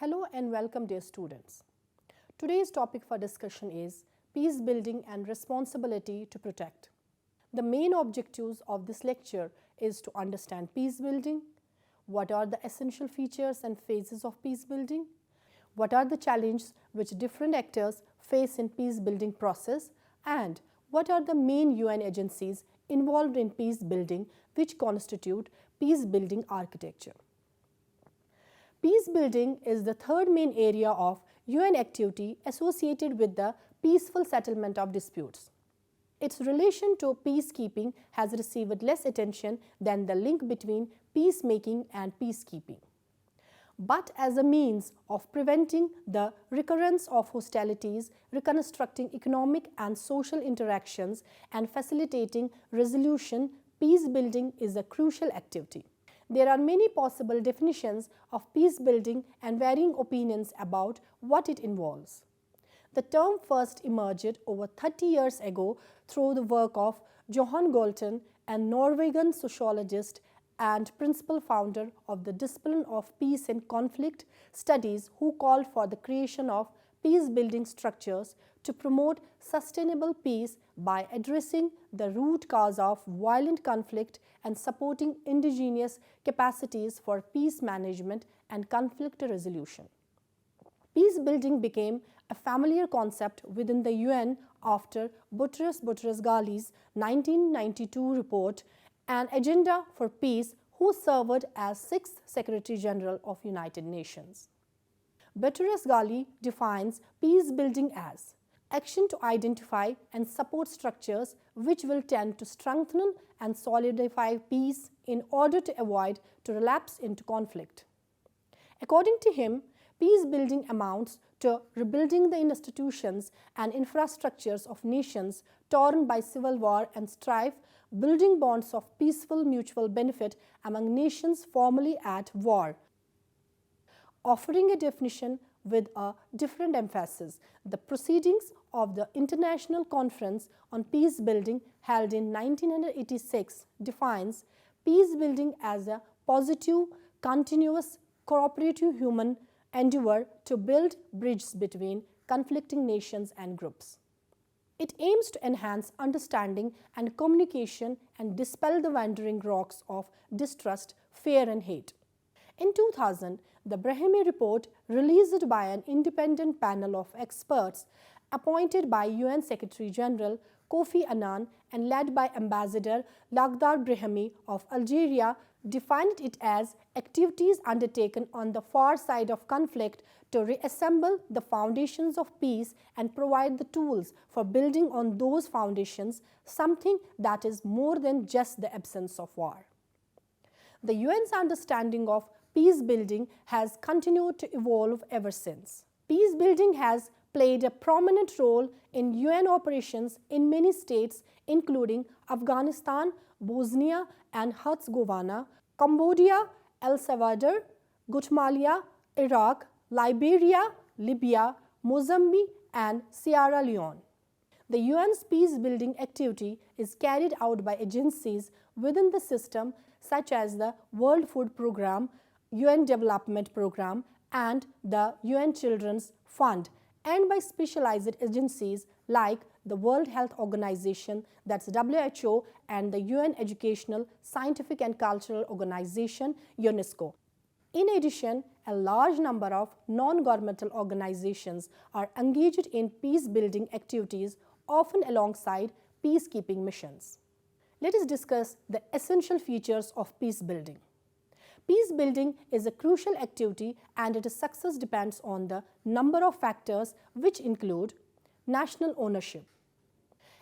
Hello and welcome, dear students. Today's topic for discussion is peace building and responsibility to protect. The main objectives of this lecture is to understand peace building, what are the essential features and phases of peace building, what are the challenges which different actors face in peace building process, and what are the main UN agencies involved in peace building which constitute peace building architecture. Peace building is the third main area of UN activity associated with the peaceful settlement of disputes. Its relation to peacekeeping has received less attention than the link between peacemaking and peacekeeping. But as a means of preventing the recurrence of hostilities, reconstructing economic and social interactions, and facilitating resolution, peace building is a crucial activity. There are many possible definitions of peace building and varying opinions about what it involves. The term first emerged over 30 years ago through the work of Johan Galton, a Norwegian sociologist and principal founder of the discipline of peace and conflict studies, who called for the creation of peace-building structures to promote sustainable peace by addressing the root cause of violent conflict and supporting indigenous capacities for peace management and conflict resolution. Peace building became a familiar concept within the UN after Boutros Boutros-Ghali's 1992 report, An Agenda for Peace, who served as 6th Secretary General of United Nations. Boutros-Ghali defines peace building as action to identify and support structures which will tend to strengthen and solidify peace in order to avoid to relapse into conflict. According to him, peace building amounts to rebuilding the institutions and infrastructures of nations torn by civil war and strife, building bonds of peaceful mutual benefit among nations formerly at war. Offering a definition with a different emphasis, the proceedings of the International Conference on Peace Building held in 1986 defines peace building as a positive, continuous, cooperative human endeavor to build bridges between conflicting nations and groups. It aims to enhance understanding and communication and dispel the wandering rocks of distrust, fear and hate. In 2000, the Brahimi report, released by an independent panel of experts appointed by UN Secretary General Kofi Annan and led by Ambassador Lakhdar Brahimi of Algeria, defined it as activities undertaken on the far side of conflict to reassemble the foundations of peace and provide the tools for building on those foundations, something that is more than just the absence of war. The UN's understanding of peace building has continued to evolve ever since. Peace building has played a prominent role in UN operations in many states, including Afghanistan, Bosnia and Herzegovina, Cambodia, El Salvador, Guatemala, Iraq, Liberia, Libya, Mozambique and Sierra Leone. The UN's peace-building activity is carried out by agencies within the system such as the World Food Programme, UN Development Programme and the UN Children's Fund, and by specialized agencies like the World Health Organization, that's WHO, and the UN Educational, Scientific and Cultural Organization, UNESCO. In addition, a large number of non-governmental organizations are engaged in peace-building activities, often alongside peacekeeping missions. Let us discuss the essential features of peace building. Peace building is a crucial activity and its success depends on the number of factors which include national ownership.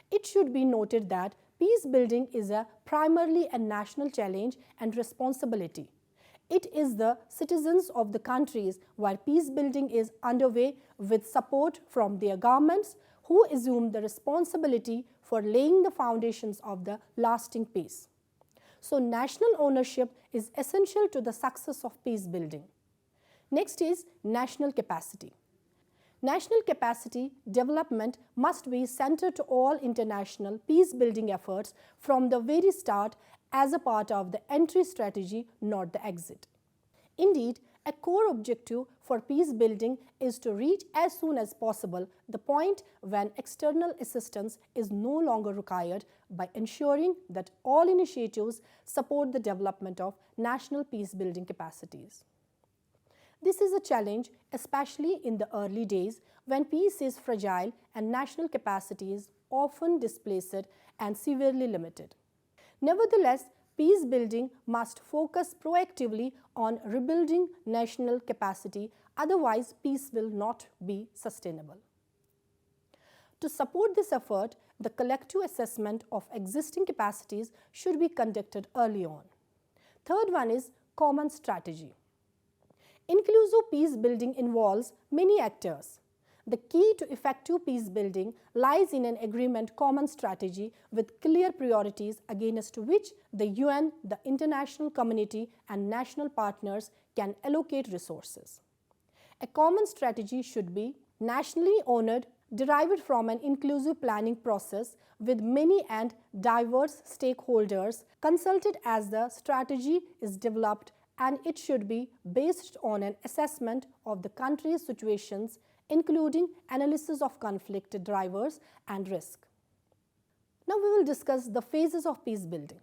It should be noted that peace building is primarily a national challenge and responsibility. It is the citizens of the countries where peace building is underway, with support from their governments, who assume the responsibility for laying the foundations of the lasting peace. So, national ownership is essential to the success of peace building. Next is national capacity. National capacity development must be centered to all international peace building efforts from the very start as a part of the entry strategy, not the exit. Indeed, A core objective for peace building is to reach as soon as possible the point when external assistance is no longer required by ensuring that all initiatives support the development of national peace building capacities. This is a challenge, especially in the early days when peace is fragile and national capacity is often displaced and severely limited. Nevertheless, peace building must focus proactively on rebuilding national capacity, otherwise peace will not be sustainable. To support this effort, the collective assessment of existing capacities should be conducted early on. Third one is common strategy. Inclusive peace building involves many actors. The key to effective peace building lies in an agreement common strategy with clear priorities against which the UN, the international community and national partners can allocate resources. A common strategy should be nationally honored, derived from an inclusive planning process with many and diverse stakeholders consulted as the strategy is developed, and it should be based on an assessment of the country's situations, including analysis of conflict drivers and risk. Now we will discuss the phases of peace building.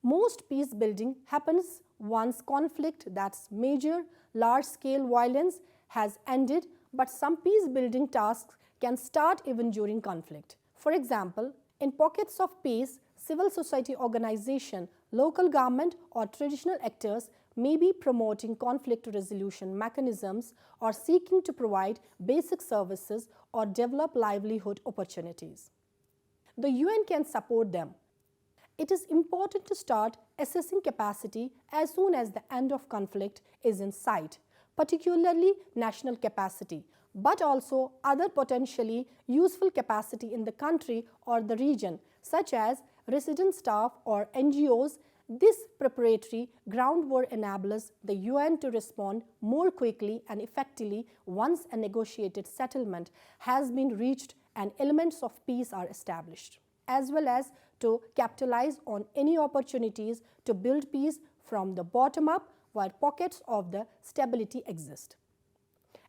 Most peace building happens once conflict, that's major, large-scale violence, has ended, but some peace building tasks can start even during conflict. For example, in pockets of peace, civil society organization, local government or traditional actors may be promoting conflict resolution mechanisms or seeking to provide basic services or develop livelihood opportunities. The UN can support them. It is important to start assessing capacity as soon as the end of conflict is in sight, particularly national capacity, but also other potentially useful capacity in the country or the region, such as resident staff or NGOs. This preparatory groundwork enables the UN to respond more quickly and effectively once a negotiated settlement has been reached and elements of peace are established, as well as to capitalize on any opportunities to build peace from the bottom up where pockets of the stability exist.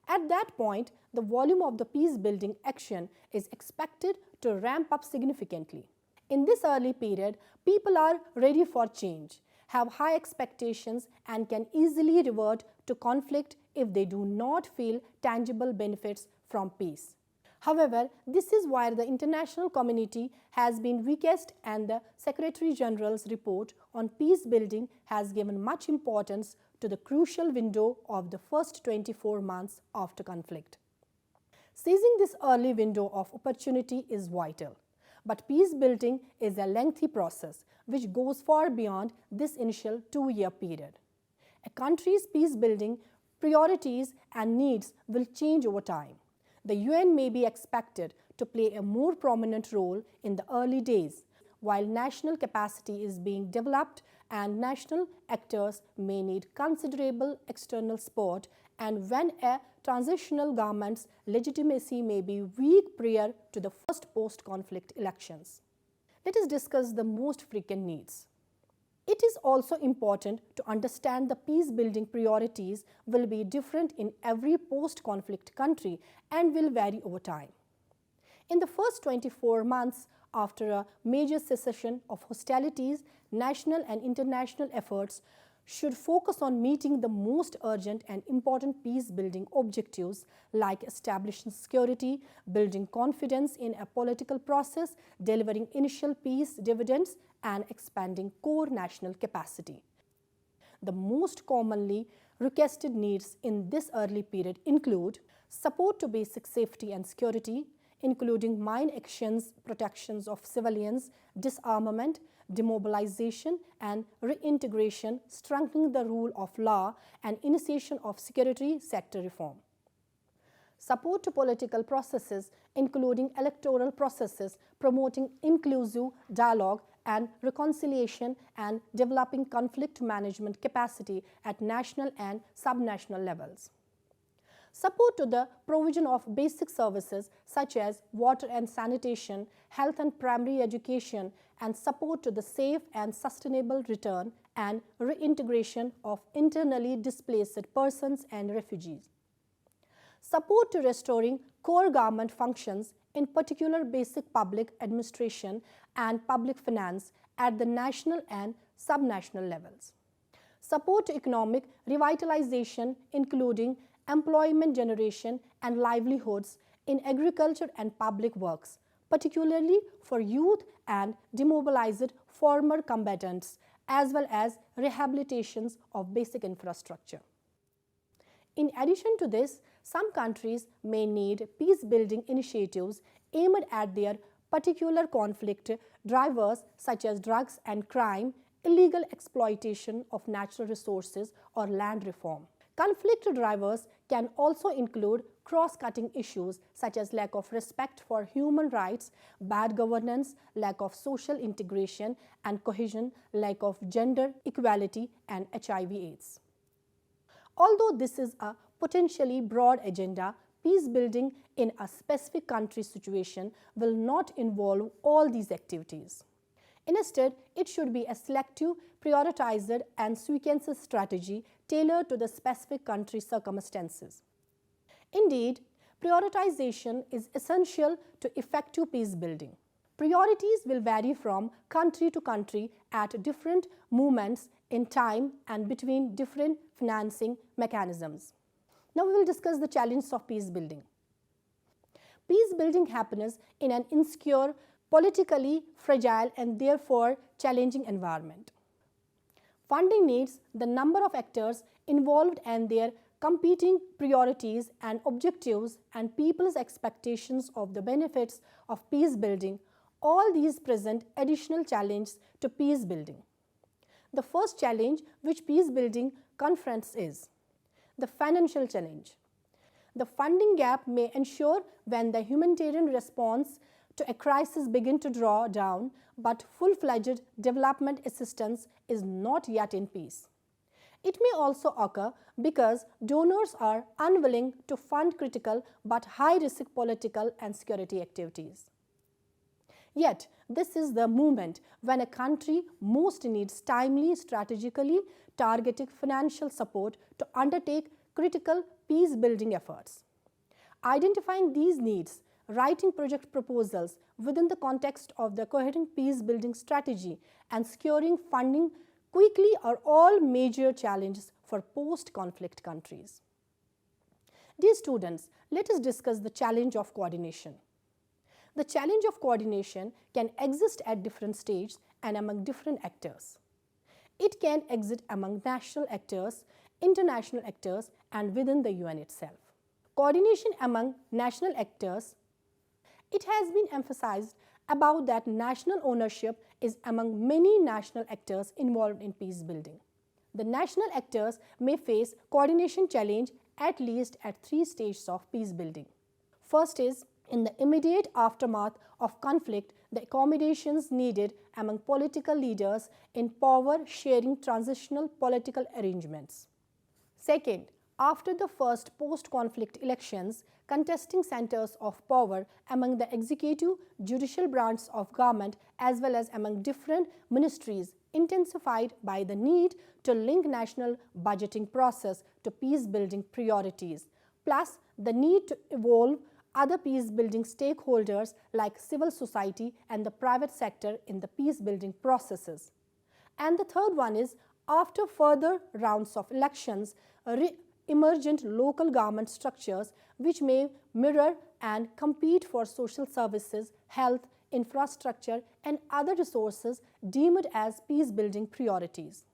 At that point, the volume of the peace-building action is expected to ramp up significantly. In this early period, people are ready for change, have high expectations, and can easily revert to conflict if they do not feel tangible benefits from peace. However, this is where the international community has been weakest, and the Secretary General's report on peace building has given much importance to the crucial window of the first 24 months after conflict. Seizing this early window of opportunity is vital. But peace building is a lengthy process which goes far beyond this initial 2-year period. A country's peace building priorities and needs will change over time. The UN may be expected to play a more prominent role in the early days, while national capacity is being developed, and national actors may need considerable external support, and when a transitional government's legitimacy may be weak prior to the first post-conflict elections. Let us discuss the most frequent needs. It is also important to understand the peace-building priorities will be different in every post-conflict country and will vary over time. In the first 24 months after a major cessation of hostilities, national and international efforts should focus on meeting the most urgent and important peace-building objectives like establishing security, building confidence in a political process, delivering initial peace dividends, and expanding core national capacity. The most commonly requested needs in this early period include support to basic safety and security, including mine actions, protections of civilians, disarmament, demobilization and reintegration, strengthening the rule of law, and initiation of security sector reform. Support to political processes, including electoral processes, promoting inclusive dialogue and reconciliation, and developing conflict management capacity at national and subnational levels. Support to the provision of basic services such as water and sanitation, health and primary education, and support to the safe and sustainable return and reintegration of internally displaced persons and refugees. Support to restoring core government functions, in particular basic public administration and public finance at the national and subnational levels. Support to economic revitalization, including employment generation and livelihoods in agriculture and public works, particularly for youth and demobilized former combatants, as well as rehabilitations of basic infrastructure. In addition to this, some countries may need peace-building initiatives aimed at their particular conflict drivers such as drugs and crime, illegal exploitation of natural resources, or land reform. Conflict drivers can also include cross-cutting issues such as lack of respect for human rights, bad governance, lack of social integration and cohesion, lack of gender equality, and HIV/AIDS. Although this is a potentially broad agenda, peace building in a specific country situation will not involve all these activities. Instead, it should be a selective, prioritized, and sequenced strategy tailored to the specific country circumstances. Indeed, prioritization is essential to effective peace building. Priorities will vary from country to country at different moments in time and between different financing mechanisms. Now we will discuss the challenges of peace building. Peace building happens in an insecure, politically fragile and therefore challenging environment. Funding needs, the number of actors involved and their competing priorities and objectives, and people's expectations of the benefits of peace building, all these present additional challenges to peace building. The first challenge which peace building confronts is the financial challenge. The funding gap may ensure when the humanitarian response to a crisis begins to draw down, but full-fledged development assistance is not yet in place. It may also occur because donors are unwilling to fund critical but high-risk political and security activities. Yet, this is the moment when a country most needs timely, strategically targeted financial support to undertake critical peace-building efforts. Identifying these needs, writing project proposals within the context of the coherent peace-building strategy, and securing funding quickly are all major challenges for post-conflict countries. Dear students, let us discuss the challenge of coordination. The challenge of coordination can exist at different stages and among different actors. It can exist among national actors, international actors, and within the UN itself. Coordination among national actors. It has been emphasized about that national ownership is among many national actors involved in peace building. The national actors may face coordination challenge at least at 3 stages of peace building. First is, in the immediate aftermath of conflict, the accommodations needed among political leaders in power-sharing transitional political arrangements. Second, after the first post-conflict elections, contesting centers of power among the executive, judicial branches of government as well as among different ministries intensified by the need to link national budgeting process to peace-building priorities, plus the need to involve other peace-building stakeholders like civil society and the private sector in the peace-building processes. And the third one is, after further rounds of elections, emergent local government structures which may mirror and compete for social services, health, infrastructure, and other resources deemed as peace-building priorities.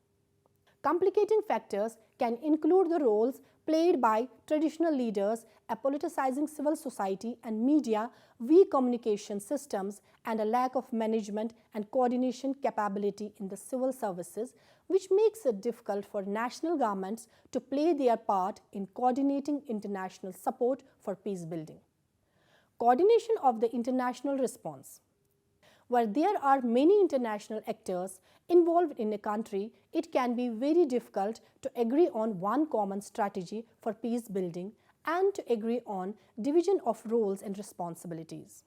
Complicating factors can include the roles played by traditional leaders, a politicizing civil society and media, weak communication systems, and a lack of management and coordination capability in the civil services, which makes it difficult for national governments to play their part in coordinating international support for peace building. Coordination of the international response. Where there are many international actors involved in a country, it can be very difficult to agree on one common strategy for peace building and to agree on division of roles and responsibilities.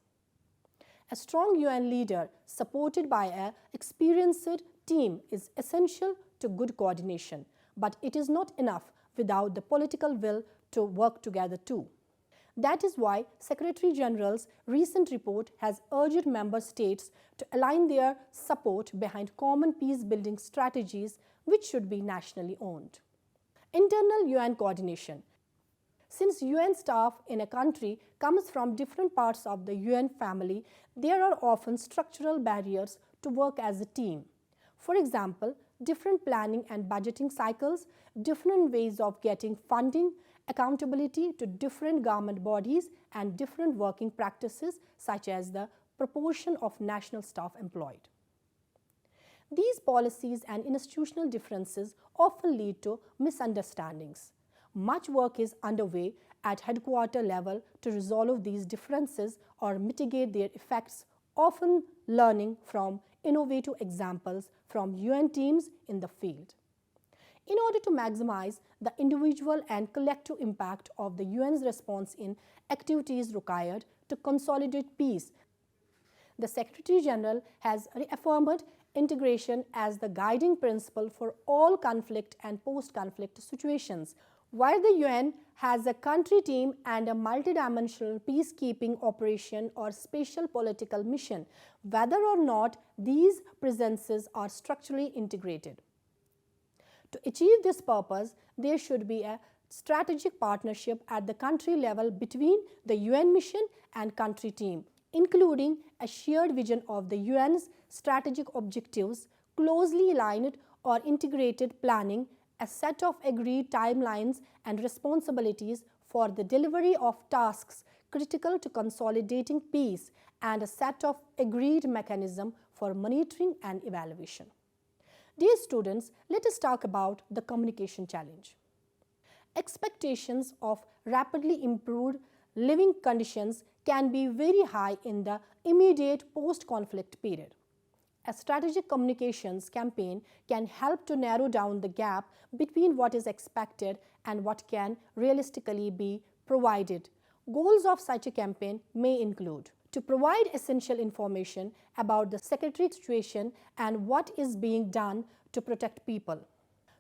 A strong UN leader supported by an experienced team is essential to good coordination, but it is not enough without the political will to work together too. That is why Secretary General's recent report has urged member states to align their support behind common peace-building strategies which should be nationally owned. Internal UN coordination. Since UN staff in a country comes from different parts of the UN family, there are often structural barriers to work as a team. For example, different planning and budgeting cycles, different ways of getting funding, accountability to different government bodies, and different working practices such as the proportion of national staff employed. These policies and institutional differences often lead to misunderstandings. Much work is underway at headquarter level to resolve these differences or mitigate their effects, often learning from innovative examples from UN teams in the field. In order to maximize the individual and collective impact of the UN's response in activities required to consolidate peace, the Secretary General has reaffirmed integration as the guiding principle for all conflict and post-conflict situations. While the UN has a country team and a multidimensional peacekeeping operation or special political mission, whether or not these presences are structurally integrated. To achieve this purpose, there should be a strategic partnership at the country level between the UN mission and country team, including a shared vision of the UN's strategic objectives, closely aligned or integrated planning, a set of agreed timelines and responsibilities for the delivery of tasks critical to consolidating peace, and a set of agreed mechanisms for monitoring and evaluation. Dear students, let us talk about the communication challenge. Expectations of rapidly improved living conditions can be very high in the immediate post-conflict period. A strategic communications campaign can help to narrow down the gap between what is expected and what can realistically be provided. Goals of such a campaign may include to provide essential information about the security situation and what is being done to protect people,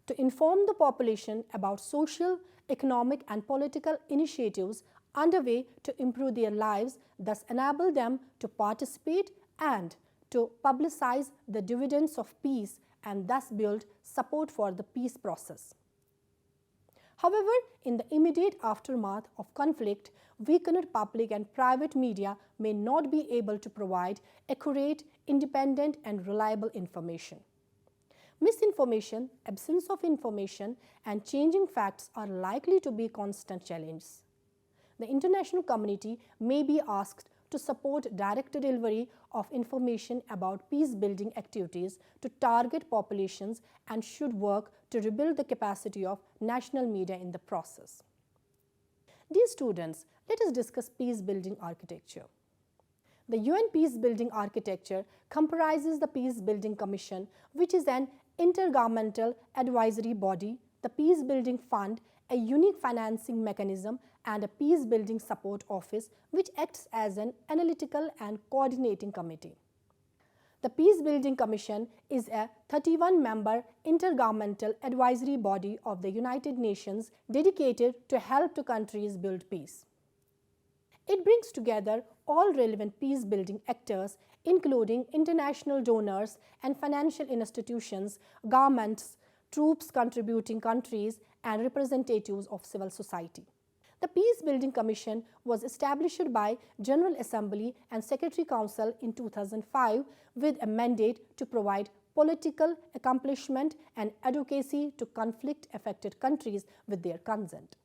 to inform the population about social, economic, and political initiatives underway to improve their lives, thus enable them to participate, and to publicize the dividends of peace and thus build support for the peace process. However, in the immediate aftermath of conflict, weakened public and private media may not be able to provide accurate, independent, and reliable information. Misinformation, absence of information, and changing facts are likely to be constant challenges. The international community may be asked to support direct delivery of information about peace-building activities to target populations and should work to rebuild the capacity of national media in the process. Dear students, let us discuss peace-building architecture. The UN Peace-Building Architecture comprises the Peace-Building Commission, which is an intergovernmental advisory body, the Peace-Building Fund, a unique financing mechanism, and a peace-building support office which acts as an analytical and coordinating committee. The Peace-Building Commission is a 31-member intergovernmental advisory body of the United Nations dedicated to help to countries build peace. It brings together all relevant peace-building actors, including international donors and financial institutions, governments, troops contributing countries, and representatives of civil society. The Peace-Building Commission was established by General Assembly and Secretary Council in 2005 with a mandate to provide political accomplishment and advocacy to conflict-affected countries with their consent.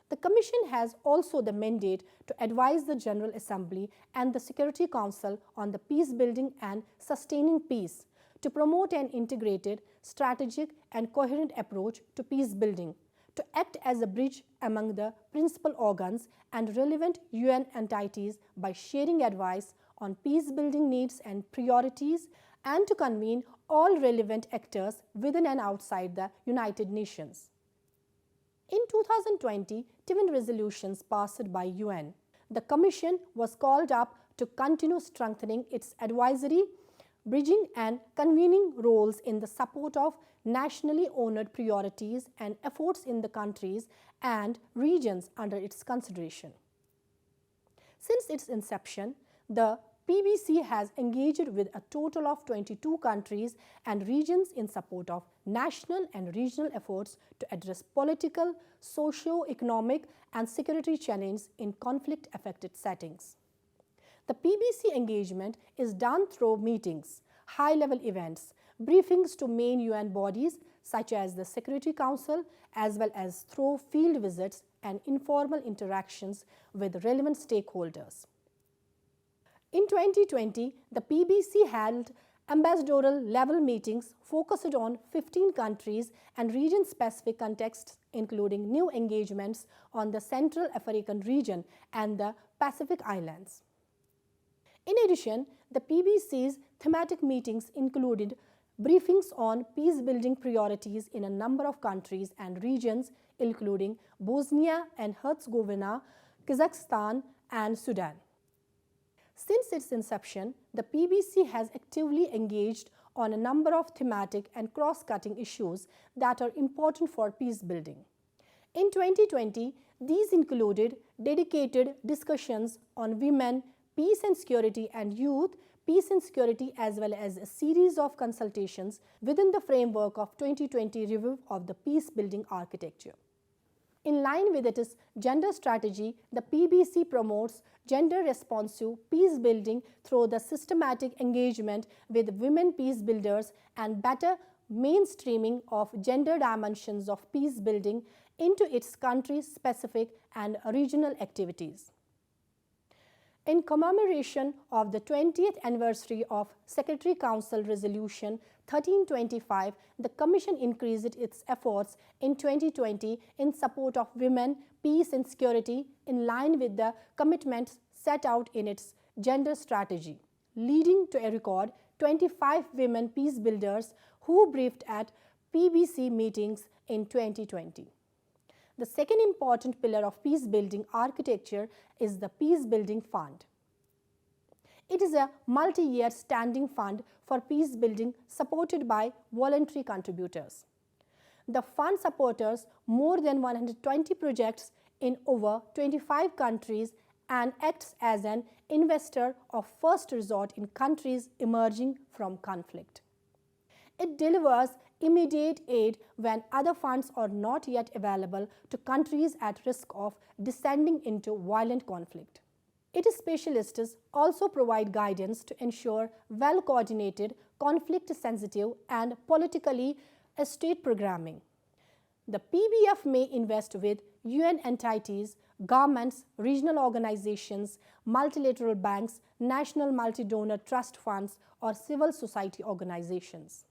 The Commission has also the mandate to advise the General Assembly and the Security Council on the peace-building and sustaining peace, to promote an integrated, strategic, and coherent approach to peace-building, to act as a bridge among the principal organs and relevant UN entities by sharing advice on peace-building needs and priorities, and to convene all relevant actors within and outside the United Nations. In 2020, 7 resolutions passed by UN. The Commission was called up to continue strengthening its advisory bridging and convening roles in the support of nationally honored priorities and efforts in the countries and regions under its consideration. Since its inception, the PBC has engaged with a total of 22 countries and regions in support of national and regional efforts to address political, socio-economic and security challenges in conflict-affected settings. The PBC engagement is done through meetings, high-level events, briefings to main UN bodies such as the Security Council, as well as through field visits and informal interactions with relevant stakeholders. In 2020, the PBC held ambassadorial level meetings focused on 15 countries and region-specific contexts, including new engagements on the Central African region and the Pacific Islands. In addition, the PBC's thematic meetings included briefings on peace-building priorities in a number of countries and regions, including Bosnia and Herzegovina, Kazakhstan, and Sudan. Since its inception, the PBC has actively engaged on a number of thematic and cross-cutting issues that are important for peace building. In 2020, these included dedicated discussions on women, peace and security, and youth, peace and security, as well as a series of consultations within the framework of 2020 review of the peace building architecture. In line with its gender strategy, the PBC promotes gender-responsive peace building through the systematic engagement with women peace builders and better mainstreaming of gender dimensions of peace building into its country-specific and regional activities. In commemoration of the 20th anniversary of Security Council Resolution 1325, the Commission increased its efforts in 2020 in support of women, peace and security in line with the commitments set out in its gender strategy, leading to a record 25 women peace builders who briefed at PBC meetings in 2020. The second important pillar of peace building architecture is the Peace Building Fund. It is a multi-year standing fund for peace building supported by voluntary contributors. The fund supports more than 120 projects in over 25 countries and acts as an investor of first resort in countries emerging from conflict. It delivers immediate aid when other funds are not yet available to countries at risk of descending into violent conflict. Its specialists also provide guidance to ensure well-coordinated, conflict-sensitive and politically astute programming. The PBF may invest with UN entities, governments, regional organizations, multilateral banks, national multi-donor trust funds, or civil society organizations.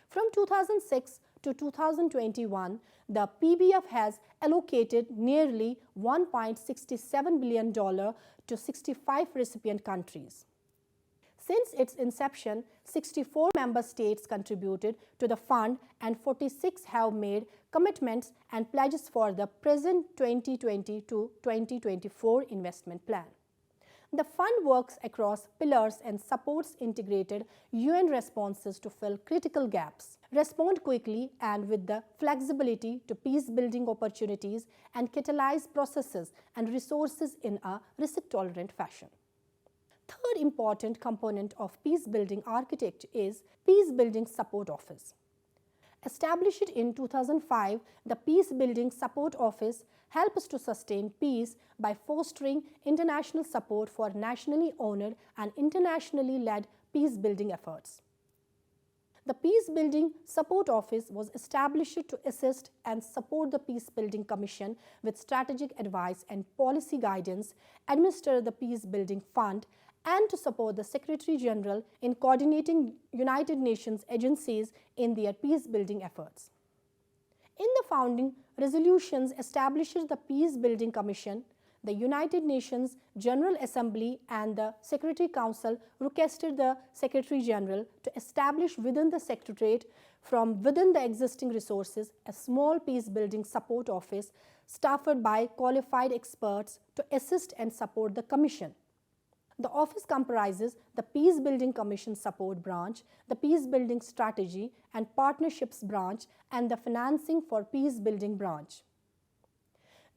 From 2006 to 2021, the PBF has allocated nearly $1.67 billion to 65 recipient countries. Since its inception, 64 member states contributed to the fund and 46 have made commitments and pledges for the present 2020 to 2024 investment plan. The fund works across pillars and supports integrated UN responses to fill critical gaps, respond quickly and with the flexibility to peace-building opportunities, and catalyze processes and resources in a risk-tolerant fashion. Third important component of peace-building architecture is Peace Building Support Office. Established in 2005, the Peace Building Support Office helps to sustain peace by fostering international support for nationally owned and internationally led peace-building efforts. The Peace Building Support Office was established to assist and support the Peace Building Commission with strategic advice and policy guidance, administer the Peace Building Fund, and to support the Secretary General in coordinating United Nations agencies in their peace-building efforts. In the founding resolutions established the Peace Building Commission, the United Nations General Assembly and the Security Council requested the Secretary General to establish within the Secretariat from within the existing resources a small peace-building support office staffed by qualified experts to assist and support the Commission. The office comprises the Peacebuilding Commission Support Branch, the Peacebuilding Strategy and Partnerships Branch, and the Financing for Peacebuilding Branch.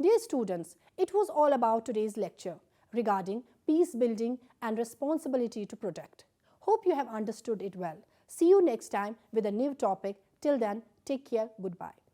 Dear students, it was all about today's lecture regarding peace building and responsibility to protect. Hope you have understood it well. See you next time with a new topic. Till then, take care. Goodbye.